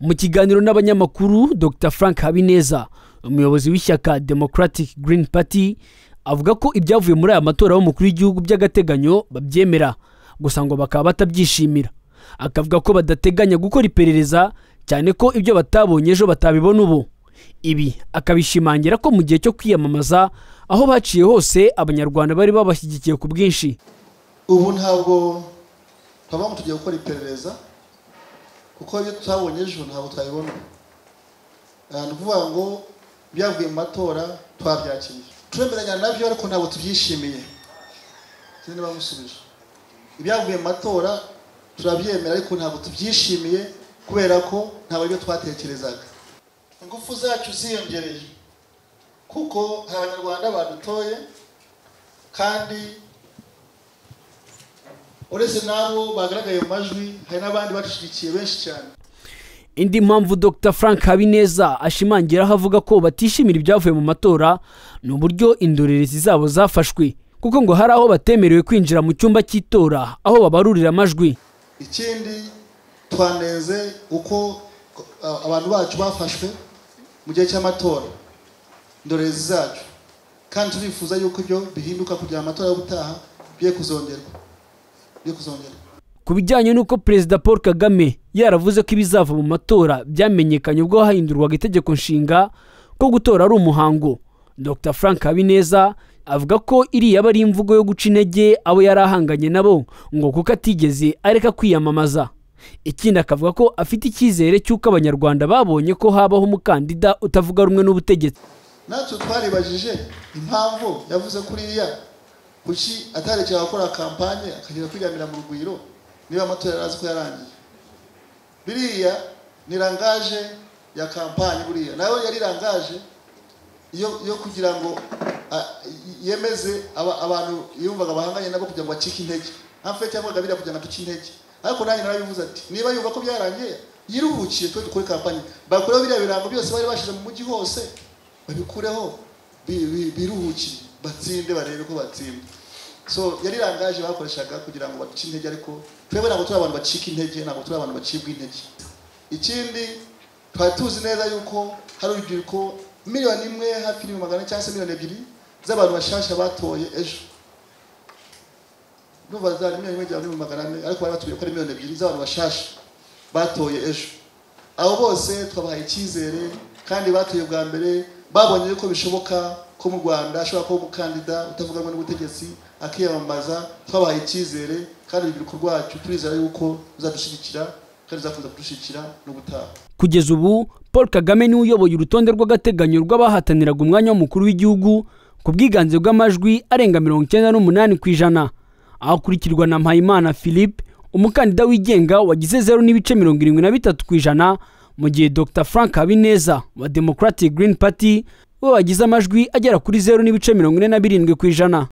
Mu kiganiro n'abanyamakuru, Dr Frank Habineza, umuyobozi w'ishyaka Democratic Green Party, avuga ko ibyavuye muri aya matora y'umukuru w'igihugu by'agateganyo babyemera, gusa ngo bakaba batabyishimira. Akavuga ko badateganya gukora iperereza, cyane ko ibyo batabonye ejo batabibona ubu. Ibi akabishimangira ko mu gihe cyo kwiyamamaza aho baciye hose abanyarwanda bari babashyigikiye ku bwinshi. Ubu ntabwo twabamo tugiye gukora iperereza, kuko ibyo tutabonye ejo ntabwo twabibona. Nukuvuga ngo byavuye mu matora twabyakiriye, turemeranya nabyo ariko ntabwo tubyishimiye. Sinzi bamusubije. Ibyavuye mu matora turabyemera ariko ntabwo tubyishimiye, kubera ko ntabwo ibyo twatekerezaga. Ingufu zacu ziyongereye kuko hari abanyarwanda badutoye, kandi uretse nabo bagaragaye mu majwi hari n'abandi bashigikiye benshi cyane. Indi mpamvu Dr Frank Habineza ashimangiraho avuga ko batishimira ibyavuye mu matora ni uburyo indorerezi zabo zafashwe, kuko ngo hari aho batemerewe kwinjira mu cyumba cy'itora aho babarurira amajwi. Ikindi twaneze uko abantu bacu bafashwe mu gihe cy'amatora, indorerezi zacu, kandi turifuza yuko ibyo bihinduka kugira amatora yo gutaha biye kuzongerwa. Ku bijyanye n'uko Perezida Paul Kagame yaravuze ko ibizava mu matora byamenyekanye ubwo hahindurwaga itegeko nshinga ko gutora ari umuhango, Dr Frank Habineza avuga ko iriya aba ari imvugo yo guca intege abo yari ahanganye nabo, ngo kuko atigeze areka kwiyamamaza. Ikindi akavuga ko afite icyizere cy'uko abanyarwanda babonye ko habaho umukandida utavuga rumwe n'ubutegetsi. Natwe twaribajije impamvu yavuze kuriya, kuki atarekera gukora kampanye akagera kwigamira mu rugwiro niba amatora yarazi ko yarangiye. Biriya ni rangaje ya kampanye, buriya nawe yari rangaje yo kugira ngo yemeze abantu yumvaga bahanganye nabo kugira ngo bacike intege. Hafi cyangwa gabira kugira ngo duce intege. Ariko nanjye narabivuze ati niba yumva ko byarangiye yiruhukiye twe dukore kampanye, bakoreho biriya birango byose bari bashize mu mujyi hose babikureho, biruhukire batsinde, barebe ko batsinda. So yari rangaje bakoreshaga kugira ngo baduce intege, ariko twebwe ntabwo turi abantu bacika intege, ntabwo turi abantu bacibwa intege. Ikindi twari tuzi neza yuko hari urubyiruko miliyoni imwe hafi n'ibihumbi 100 cyangwa se miliyoni 2 z'abantu bashasha batoye ejo. N'ubu zari miliyoni 1 n'ibihumbi 400, ariko bari batuye ko ari miliyoni 2 z'abantu bashasha batoye ejo. Abo bose twabahaye icyizere, kandi batoye bwa mbere babonye yuko bishoboka ko mu Rwanda ashobora kuba umukandida utavuga rumwe n'ubutegetsi akiyamamaza. Twabahaye icyizere, kandi urubyiruko rwacu turizera yuko ruzadushyigikira kandi ruzakomeza kudushyigikira no gutaha. Kugeza ubu Paul Kagame ni uyoboye urutonde rw'agateganyo rw'abahataniraga umwanya w'umukuru w'igihugu ku bwiganze bw'amajwi arenga 98%, aho akurikirwa na Mpayimana Philippe, umukandida wigenga wagize 0.73%, mu gihe Dr Frank Habineza wa Democratic Green Party we wagize amajwi agera kuri 0.47%.